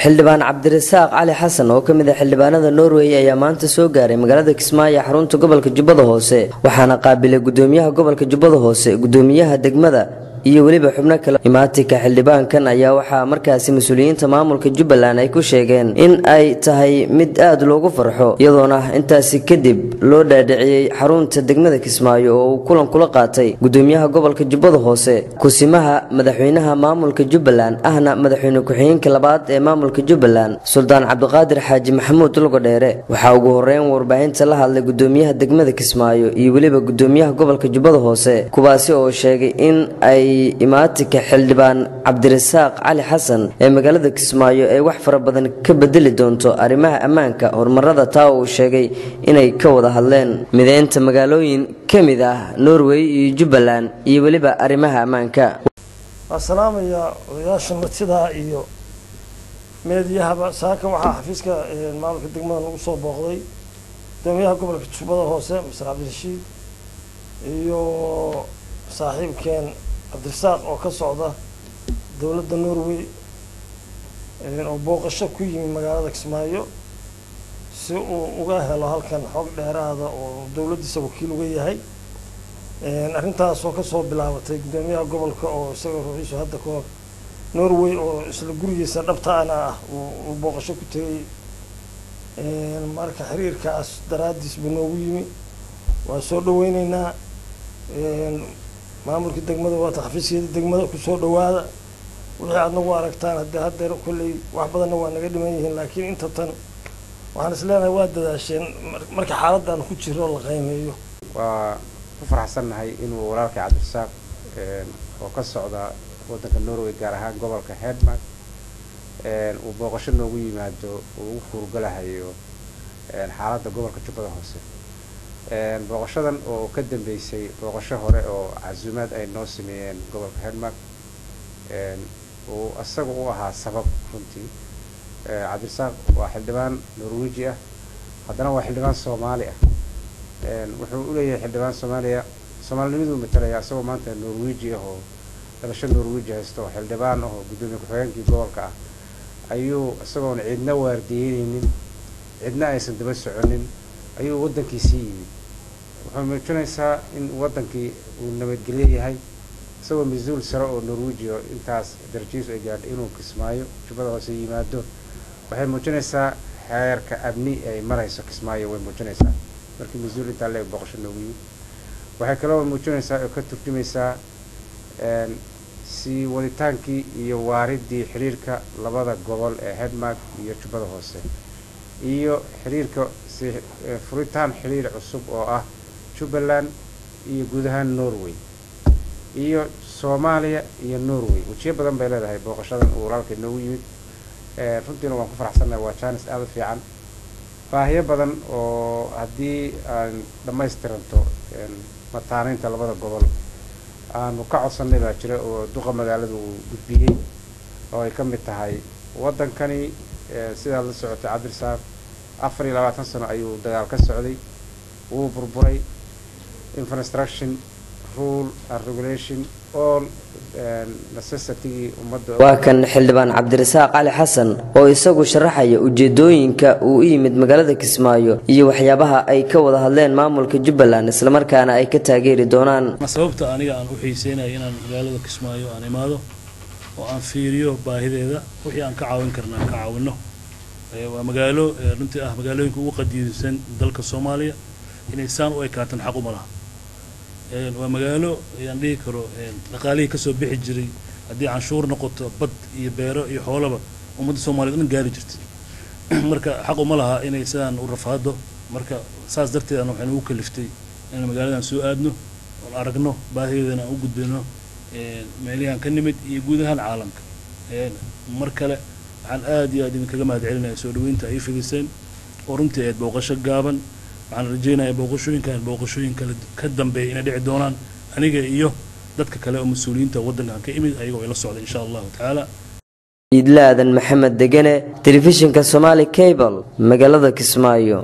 xildhibaan Cabdirasaaq Cali Xasan oo kamid ah xildhibaanada Norway ayaa maanta soo gaaray magaalada Kismaayo xarunta gobolka Jubbada Hoose waxaana qaabilay gudoomiyaha gobolka Jubbada Hoose gudoomiyaha degmada iyo waliba xubno kale imaatika xildhibaankan ayaa waxa markaasi mas'uuliyiinta maamulka Jubbaland ay ku sheegeen in ay tahay mid aad loogu farxo iyadoona intaasi kadib loo dhaadhiciyay xarunta degmada Kismaayo oo kulan kula qaatay gudoomiyaha gobolka Jubbada Hoose kusimaha madaxweynaha maamulka Jubbaland ahna madaxweyne ku-xigeenka labaad ee maamulka Jubbaland Suldaan Cabdiqaadir Xaaji Maxamuud Lugadheere waxa ugu horeyn warbaahinta la hadlay gudoomiyaha degmada Kismaayo iyo waliba gudoomiyaha gobolka Jubbada Hoose kuwaasi oo sheegay in ay imaatika xildhibaan Cabdirasaaq Cali Xasan ee magaalada Kismaayo ay wax fara badan ka bedeli doonto arrimaha ammaanka horumarada taa uu sheegay inay ka wada hadleen mideynta magaalooyin kamid ah Norway iyo Jubbaland iyo waliba arrimaha ammaanka السلام يا odayaasha martida iyo meediyaha saaka waxa xafiiska maamulka degmada lagu soo booqday gudoomiyaha gobolka Jubbada Hoose Mr. Cabdirashiid iyo saaxiibkeen Cabdirasaaq oo ka socda dawladda Norway oo booqasho ku yimid magaalada Kismaayo si uu uga helo halkan xog dheeraad ah oo dawladdiisa wakiil uga yahay arrintaas oo ka soo bilaabatay gudoomiyaha gobolka oo isaga ruuxiisu hadda ka hor Norway oo isla gurigiisa dhabtaana ah uu booqasho ku tagay marka xiriirkaas daraadiis buu noogu yimi waa soo dhaweynaynaa maamulka degmada waa xafiisyada degmada ku soo dhawaada wixii aad nagu aragtaan hadda kulay wax badan waa naga dhiman yihiin laakiin inta tan waxaan isleenahay waa dadaasheen marka xaaladdan ku jiro la qiimeeyo waa ku faraxsanahay inuu walaalka Cabdirasaaq oo ka socda wadanka Norway gaar ahaan gobolka Hedmark uu booqasho noogu yimaado oo uu furgalahayo xaaladda gobolka Jubbada Hoose booqashadan oo ka dambeysay booqasho hore oo casuumad ay noo sameeyeen gobolka Hedmark oo asagu u ahaa sabab runtii Cabdirasaaq waa xildhibaan Norweji ah haddana waa xildhibaan Soomaali ah wuxuu u leeyahay xildhibaan Soomaalinidu matalaya asagoo maanta Norweji ah oo dhalasho Norweji haysto xildhibaan oo gudoomiye ku-xigeenka gobolka ah ayuu asagoo cidna waardiyeynaynin cidna aysan daba soconin ayuu wadankiisii yimid wuxuu muujinaysaa in wadankii uu nabadgelyo yahay isagoo mas'uul sare oo Norweji oo intaas darajiis ay gaadhay inuu Kismaayo Jubbada Hoose yimaado waxay muujinaysaa heerka amni ay marayso Kismaayo way muujinaysaa markii mas'uul inta leeg booqasho noogu yimid waxay kaloo muujinaysaa oo ka turjumaysaa si waditaankii iyo waaridii xiriirka labada gobol ee Hedmark iyo Jubbada Hoose iyo xiriirka si furitaan xiriir cusub oo ah Jubbaland iyo guud ahaan Norway iyo Soomaaliya iyo Norway wajiyo badan bay leedahay booqashadan uu walaalkay noogu yimid runtiina waan ku faraxsanahay waa chance aad u fiican baahiyo badan oo haddii aan dhammaystiranto mataaneynta labada gobol aanu ka codsanay baa jira oo duqa magaalada uu gudbiyay oo ay ka mid tahay wadankani sidaad la socotay Cabdirasaaq 24 sano ayuu dagaal ka socday uu burburay infrastructure rule and regulation all necessity ummadda waa kan xildhibaan Cabdirasaaq Cali Xasan oo isagu sharaxaya ujeedooyinka uu yimid magaalada Kismaayo iyo waxyaabaha ay ka wada hadleen maamulka Jubbaland isla markaana ay ka taageeri doonaan sababta aniga aan u xiiseenay inaan magaalada Kismaayo aan imaado oo aan fiiriyo baahideeda wixii aan ka caawin karnaa ka caawino waa magaalo runtii ah magaalooyinka ugu qadiimisan dalka Soomaaliya inay saan u ekaataan xaq u malaha waa magaalo aan dhigi karo dhaqaalihi ka soo bixi jiray haddii canshuur noqoto bad iyo beero iyo xoolaba ummadda Soomaaliyeed dhan gaari jirtay marka xaq uma laha inay sidaan u rafaado marka saas darteed aan waxaan ugu kaliftay in magaaladan soo aadno oo aragno baahideedana u gudbino meelahan ka nimid iyo guud ahaan caalamka mar kale waxaan aad iyo aad idinkaga mahadcelinayaa soo dhaweynta ay fidiseen oo runtii ay booqasho gaaban waxaan rajeynayaa booqashooyin kale ka dambeeya inay dhici doonaan aniga iyo dadka kale oo mas'uuliyiinta wadanka ka imid ayagoo ila socda insha Allah taala Idlaadan Maxamed Degane telefishinka Somali Cable magaalada Kismaayo.